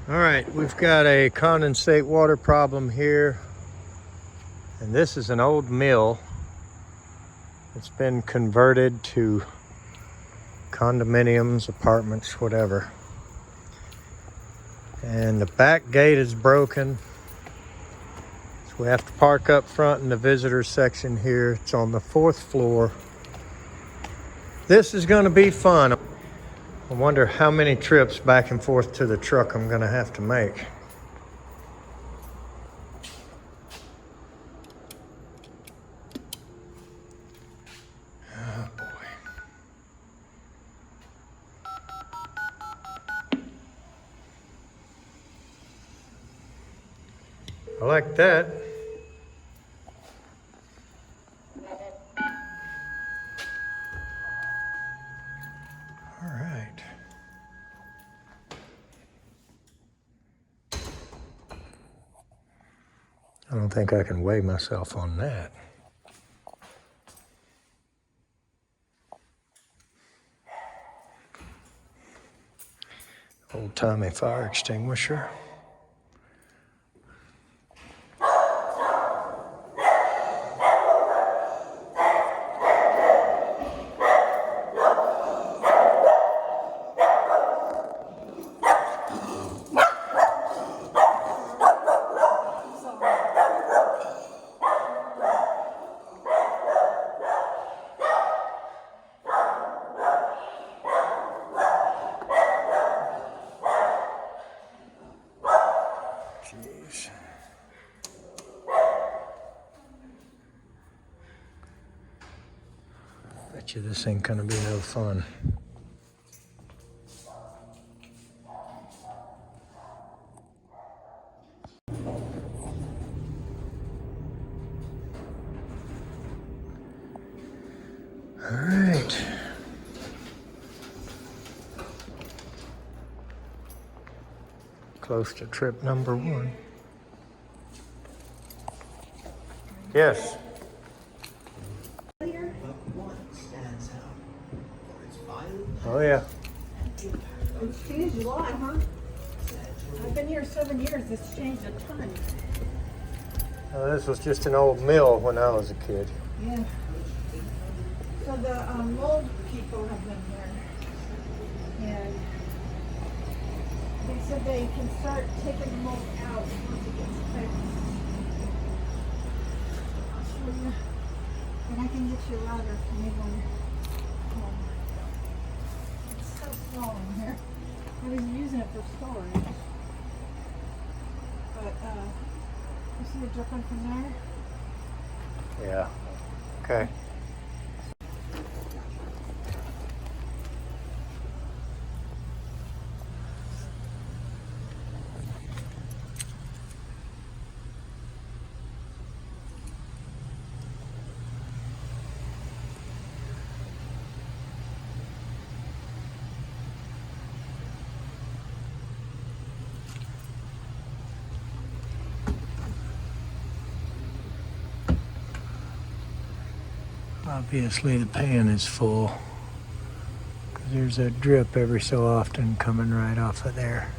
All right, we've got a condensate water problem here. And this is an old mill. It's been converted to condominiums, apartments, whatever. And the back gate is broken. So we have to park up front in the visitor section here. It's on the 4th floor. This is gonna be fun. I wonder how many trips back and forth to the truck I'm gonna have to make. Oh boy. I like that. All right. I don't think I can weigh myself on that. Old-timey fire extinguisher. Jeez. Bet you this ain't gonna be no fun. All right. Close to trip number 1. Yes. Oh yeah. It's changed a lot, huh? I've been here 7 years. It's changed a ton. This was just an old mill when I was a kid. Yeah. So the mold people have been there, and they said they can start taking the mold out once it gets fixed. I'll show you, and I can get you a ladder if you need one. It's so small in here. I was using it for storage, but you see it dripping from there? Yeah. Okay. Obviously the pan is full, because there's a drip every so often coming right off of there.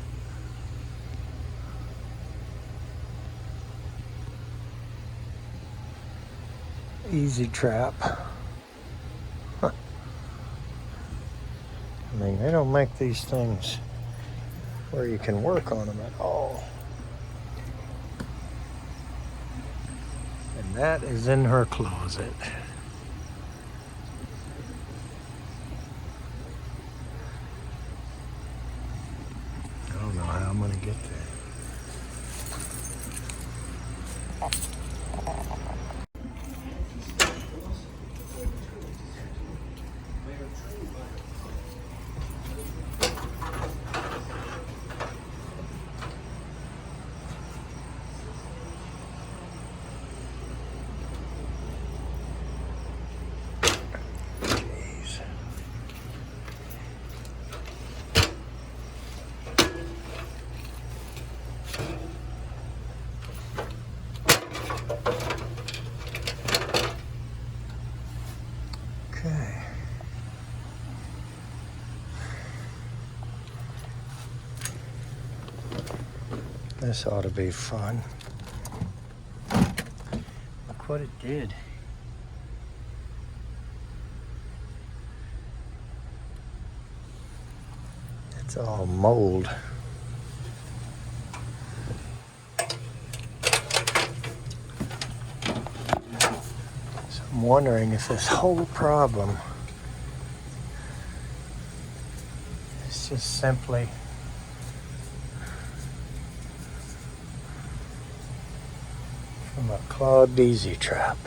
Easy trap. Huh. I mean, they don't make these things where you can work on them at all. And that is in her closet. I don't know how I'm gonna get there. This ought to be fun. Look what it did. It's all mold. So I'm wondering if this whole problem is just simply from a clogged easy trap.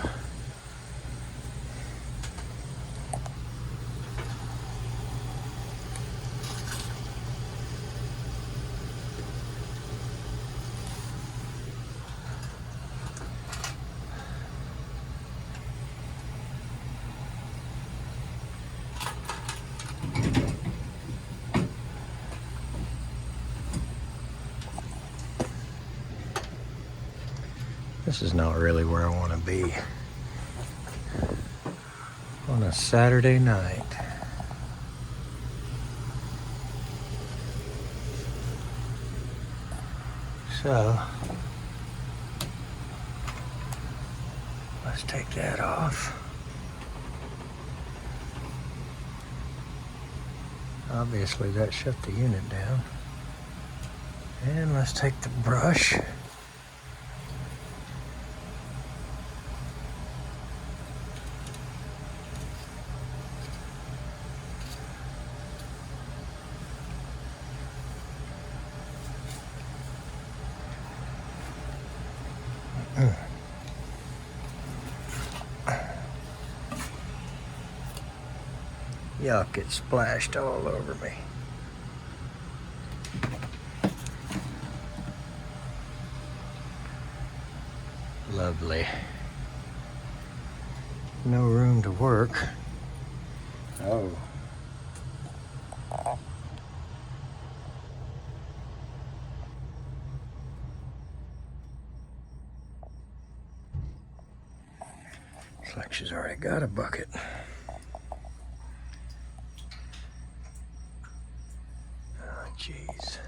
This is not really where I want to be on a Saturday night. So, let's take that off. Obviously that shut the unit down. And let's take the brush. Yuck, it splashed all over me. Lovely. No room to work. Oh. Looks like she's already got a bucket. Oh, jeez.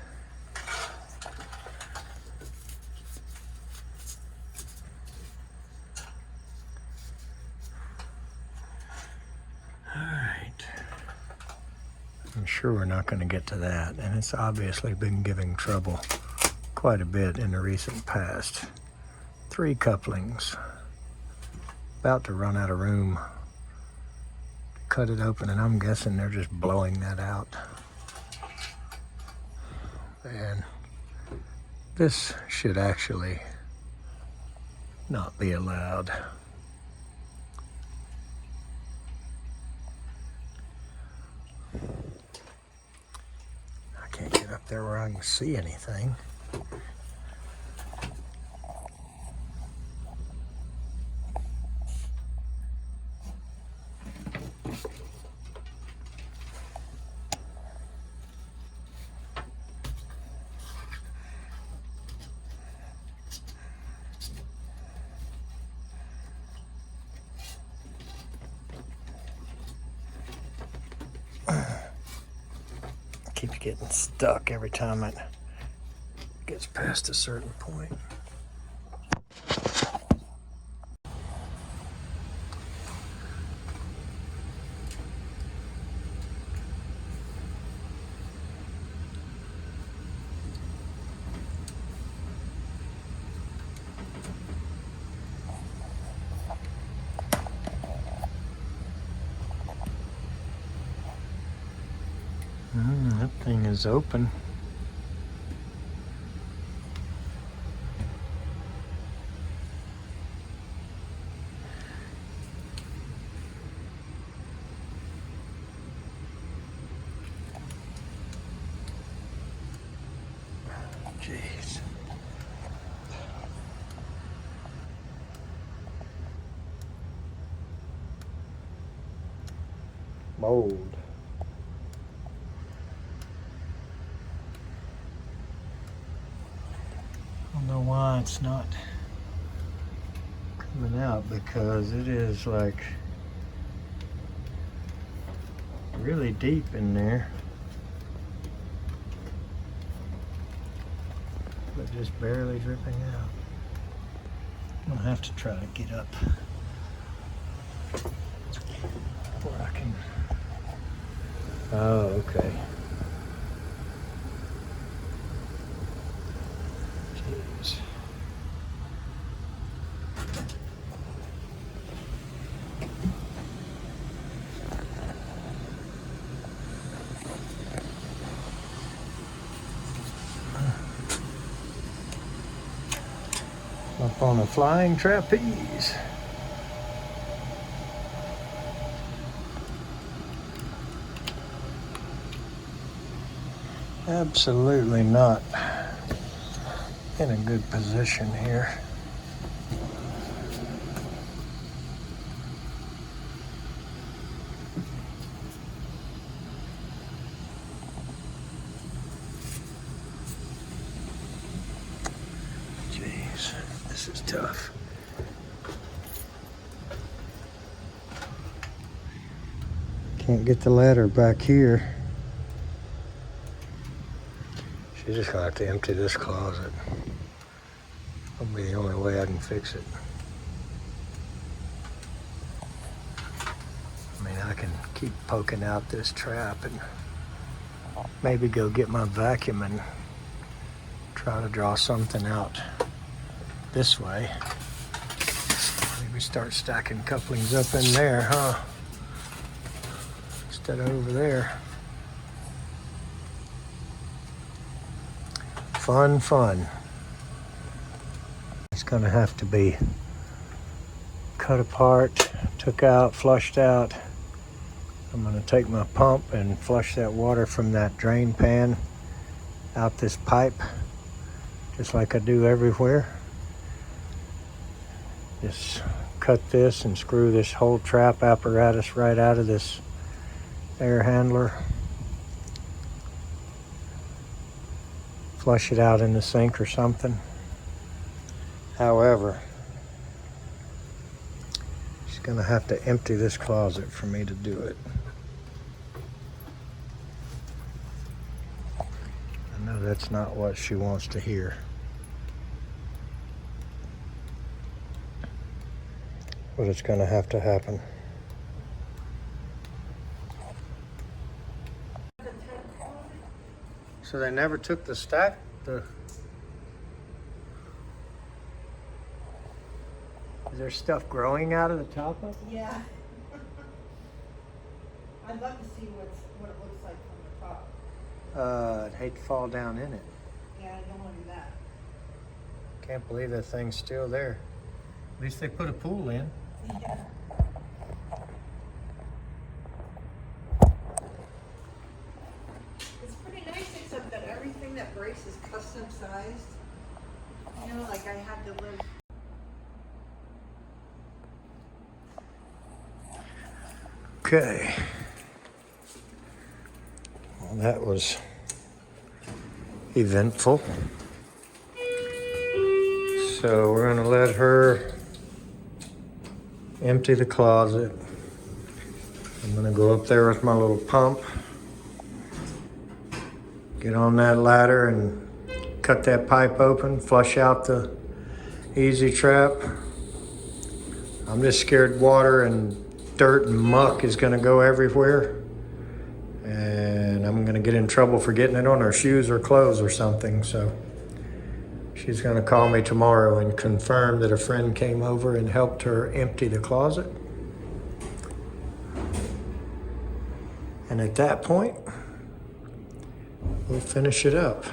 I'm sure we're not going to get to that, and it's obviously been giving trouble quite a bit in the recent past. 3 couplings. About to run out of room. Cut it open, and I'm guessing they're just blowing that out. And this should actually not be allowed. Can't get up there where I can see anything. Keeps getting stuck every time it gets past a certain point. That thing is open. Jeez. Mold. I don't know why it's not coming out, because it is like really deep in there. but just barely dripping out. I'm gonna have to try to get up where I can. Oh, okay. Jeez. Up on a flying trapeze. Absolutely not in a good position here. Jeez, this is tough. Can't get the ladder back here. She's just gonna have to empty this closet. That'll be the only way I can fix it. I mean, I can keep poking out this trap and maybe go get my vacuum and try to draw something out this way. Maybe start stacking couplings up in there, huh? Instead of over there. Fun, fun. It's gonna have to be cut apart, took out, flushed out. I'm gonna take my pump and flush that water from that drain pan out this pipe, just like I do everywhere. Just cut this and screw this whole trap apparatus right out of this air handler. Flush it out in the sink or something. However, she's gonna have to empty this closet for me to do it. I know that's not what she wants to hear. But it's gonna have to happen. So they never took the stack? Is there stuff growing out of the top of it? Yeah. I'd love to see what it looks like from the top. I'd hate to fall down in it. Yeah, I don't want to do that. Can't believe that thing's still there. At least they put a pool in. Yeah. It's pretty nice, except that everything that breaks is custom sized. You know, like I had to live. Okay. Well, that was eventful. So we're gonna let her empty the closet. I'm gonna go up there with my little pump, get on that ladder and cut that pipe open, flush out the easy trap. I'm just scared water and dirt and muck is gonna go everywhere. And I'm gonna get in trouble for getting it on her shoes or clothes or something. So she's gonna call me tomorrow and confirm that a friend came over and helped her empty the closet. And at that point, we'll finish it up.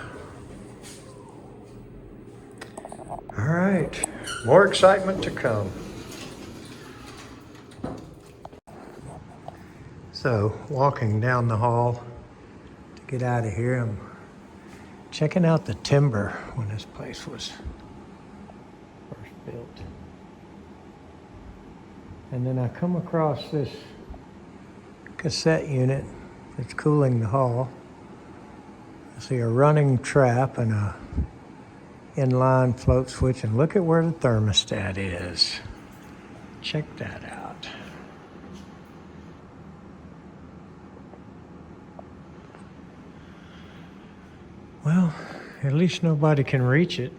All right, more excitement to come. So, walking down the hall to get out of here, I'm checking out the timber when this place was first built. And then I come across this cassette unit that's cooling the hall. I see a running trap and a inline float switch, and look at where the thermostat is. Check that out. Well, At least nobody can reach it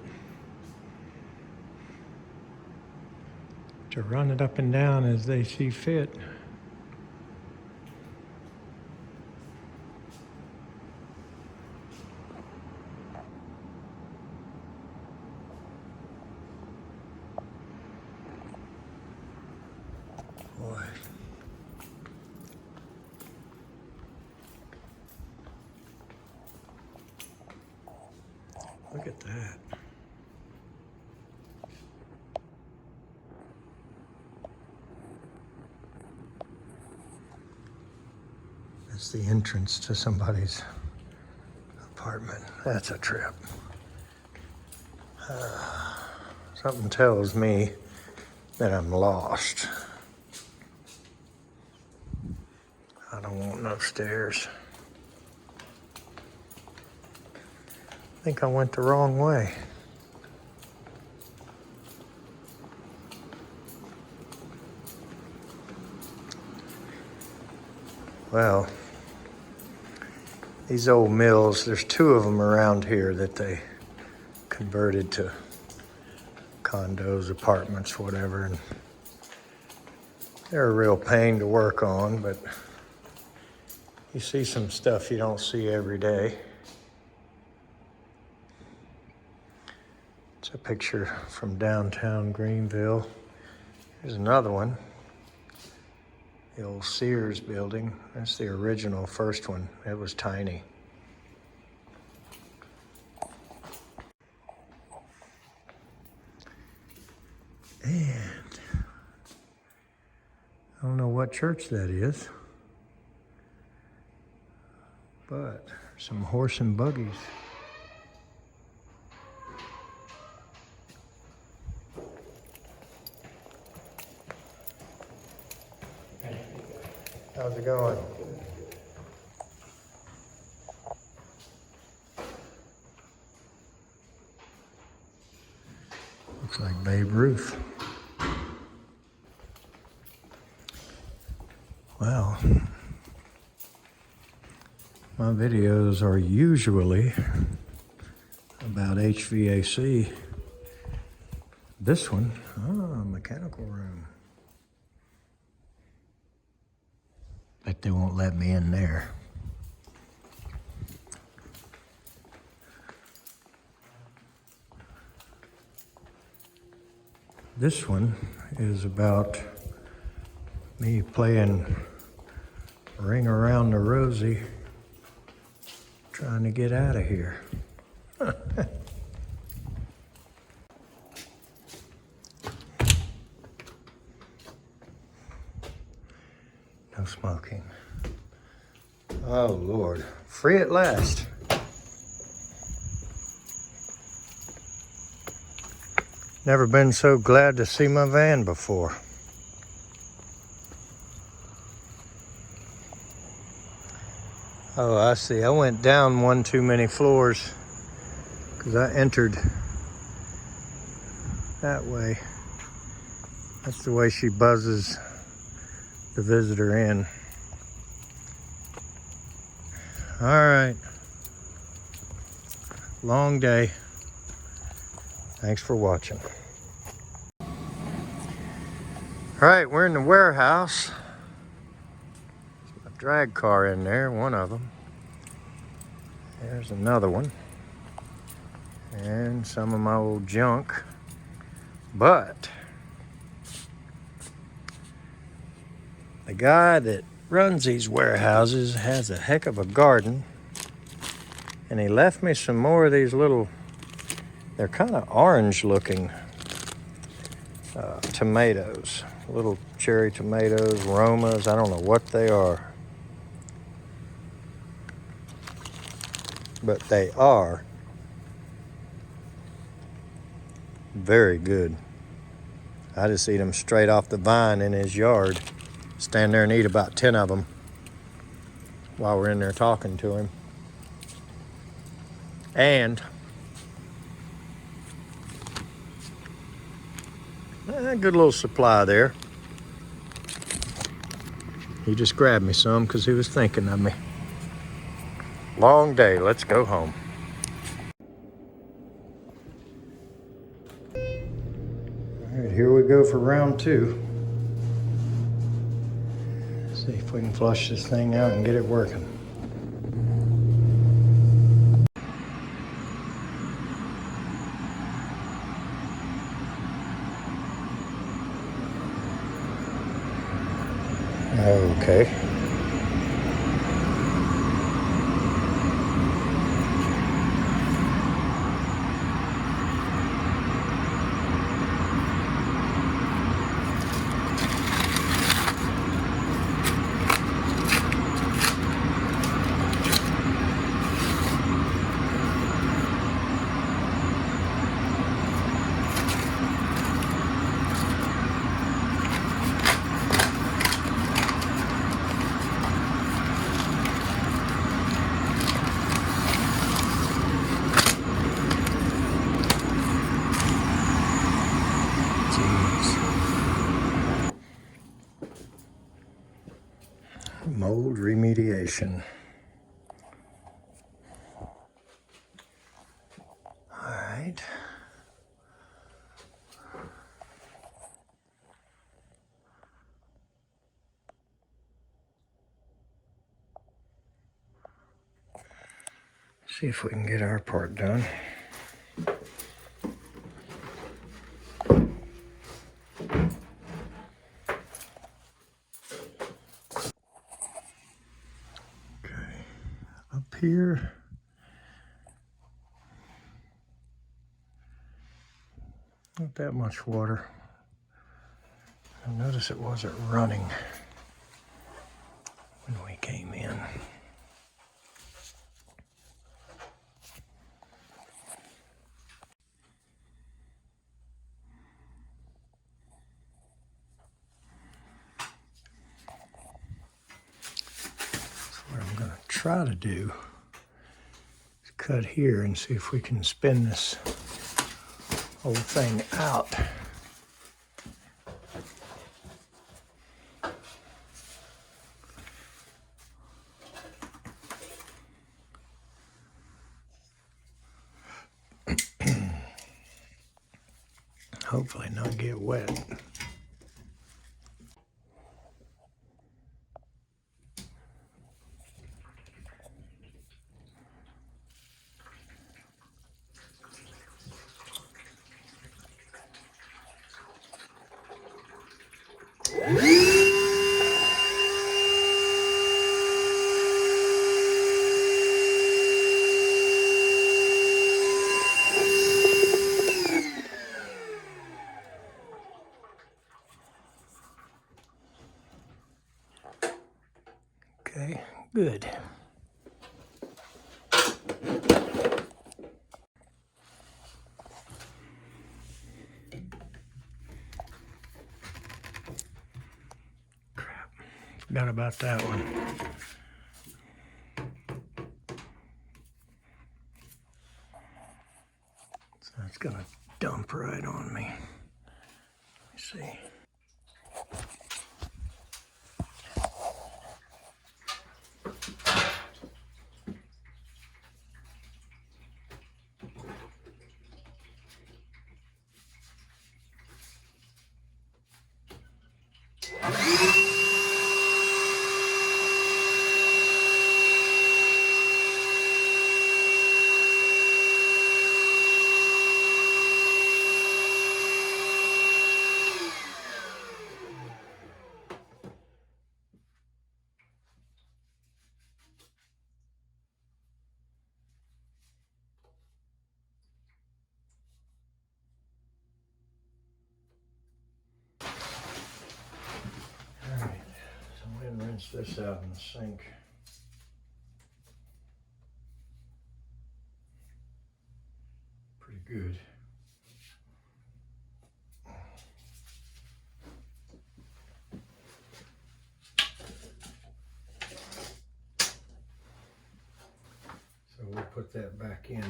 to run it up and down as they see fit. Boy. Look at that. That's the entrance to somebody's apartment. That's a trip. Something tells me that I'm lost. I don't want no stairs. I think I went the wrong way. Well, these old mills, there's two of them around here that they converted to condos, apartments, whatever. And they're a real pain to work on, but you see some stuff you don't see every day. It's a picture from downtown Greenville. Here's another one. The old Sears building. That's the original first one. It was tiny. And I don't know what church that is, but some horse and buggies. How's it going? Looks like Babe Ruth. Well, my videos are usually about HVAC. This one, mechanical room. Bet they won't let me in there. This one is about me playing Ring Around the Rosie, trying to get out of here. No smoking. Oh, Lord. Free at last. Never been so glad to see my van before. Oh, I see. I went down one too many floors because I entered that way. That's the way she buzzes the visitor in. All right. Long day. Thanks for watching. All right, we're in the warehouse. There's a drag car in there, one of them. There's another one. And some of my old junk. But the guy that runs these warehouses has a heck of a garden, and he left me some more of these little, they're kind of orange looking tomatoes, little cherry tomatoes, Romas, I don't know what they are, but they are very good. I just eat them straight off the vine in his yard. Stand there and eat about 10 of them while we're in there talking to him. And a good little supply there. He just grabbed me some because he was thinking of me. Long day, let's go home. go for round 2. See if we can flush this thing out and get it working. Okay. Mold remediation. All right. See if we can get our part done. Up here, not that much water. I noticed it wasn't running when we came in. So what I'm going to try to do is cut here and see if we can spin this whole thing out. Hopefully not get wet. Okay, good. Crap, forgot about that one. So it's gonna dump right on me. Let me see. Alright, so I'm going to rinse this out in the sink. Pretty good. So we'll put that back in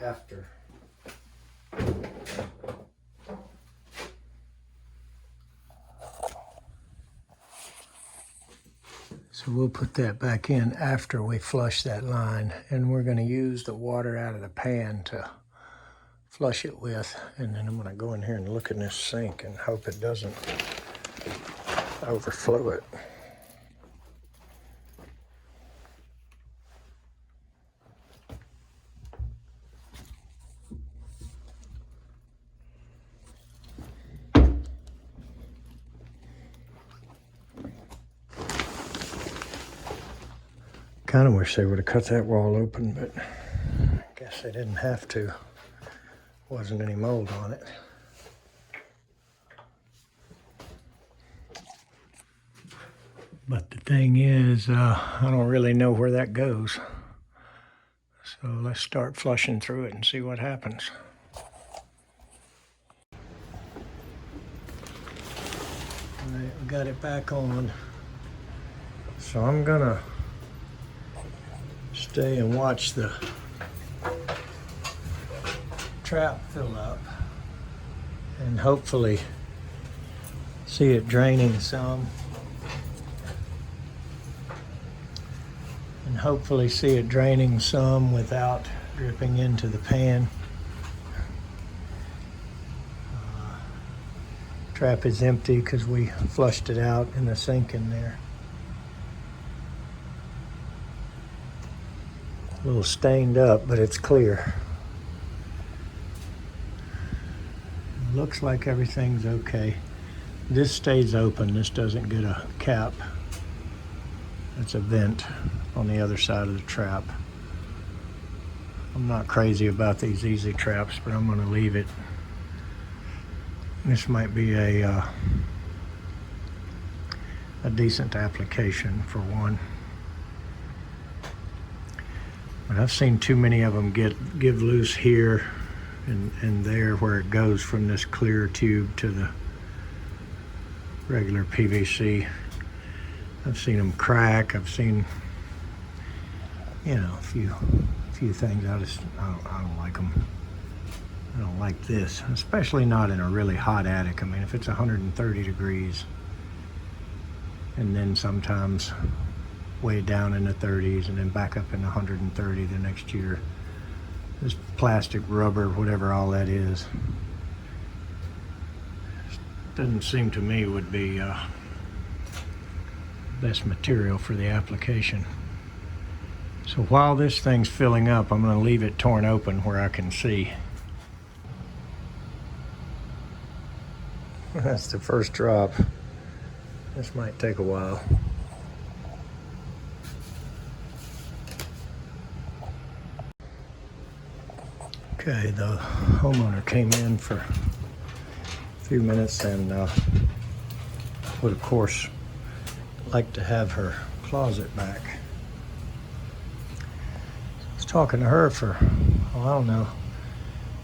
after. So we'll put that back in after we flush that line, and we're going to use the water out of the pan to flush it with, and then I'm going to go in here and look in this sink and hope it doesn't overflow it. Kind of wish they would have cut that wall open, but I guess they didn't have to. Wasn't any mold on it. But the thing is, I don't really know where that goes. So let's start flushing through it and see what happens. All right, we got it back on. So I'm gonna stay and watch the trap fill up and hopefully see it draining some. And hopefully see it draining some without dripping into the pan. Trap is empty because we flushed it out in the sink in there. A little stained up, but it's clear. Looks like everything's okay. This stays open. This doesn't get a cap. It's a vent on the other side of the trap. I'm not crazy about these easy traps, but I'm going to leave it. This might be a decent application for one. But I've seen too many of them give loose here and there where it goes from this clear tube to the regular PVC. I've seen them crack. I've seen, you know, a few things. I don't like them. I don't like this, especially not in a really hot attic. I mean, if it's 130 degrees, and then sometimes way down in the 30s and then back up in the 130 the next year. This plastic, rubber, whatever all that is, doesn't seem to me would be best material for the application. So while this thing's filling up, I'm going to leave it torn open where I can see. That's the first drop. This might take a while. Okay, the homeowner came in for a few minutes and would of course like to have her closet back. I was talking to her for, oh, I don't know,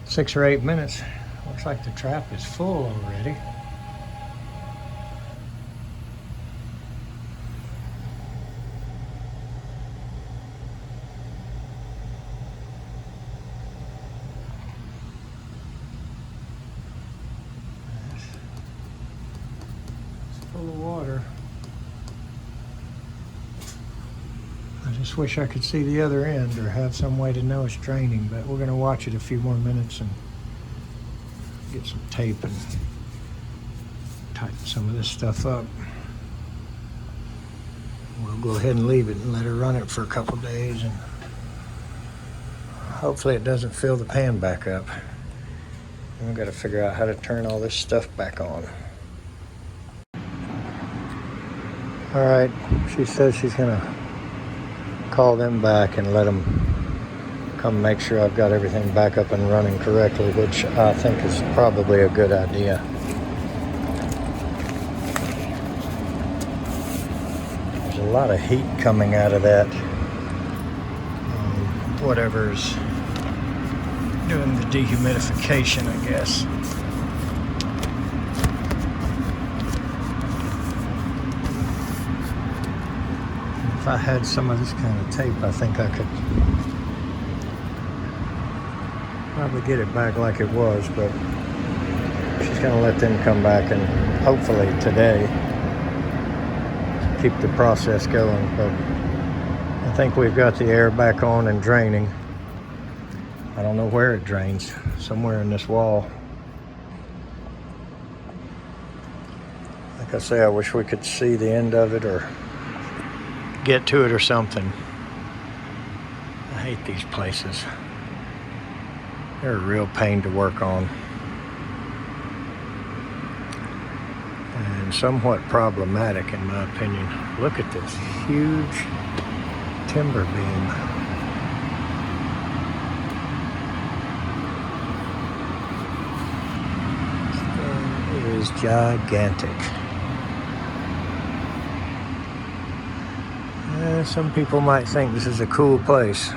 6 or 8 minutes. Looks like the trap is full already. Full of water. I just wish I could see the other end or have some way to know it's draining, but we're going to watch it a few more minutes and get some tape and tighten some of this stuff up. We'll go ahead and leave it and let her run it for a couple days, and hopefully it doesn't fill the pan back up. And we've got to figure out how to turn all this stuff back on. All right, she says she's gonna call them back and let them come make sure I've got everything back up and running correctly, which I think is probably a good idea. There's a lot of heat coming out of that. Whatever's doing the dehumidification, I guess. If I had some of this kind of tape, I think I could probably get it back like it was, but she's going to let them come back and hopefully today keep the process going. But I think we've got the air back on and draining. I don't know where it drains. Somewhere in this wall. Like I say, I wish we could see the end of it or get to it or something. I hate these places. They're a real pain to work on. And somewhat problematic in my opinion. Look at this huge timber beam. This thing is gigantic. Some people might think this is a cool place.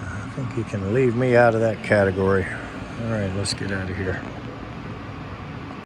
I think you can leave me out of that category. All right, let's get out of here.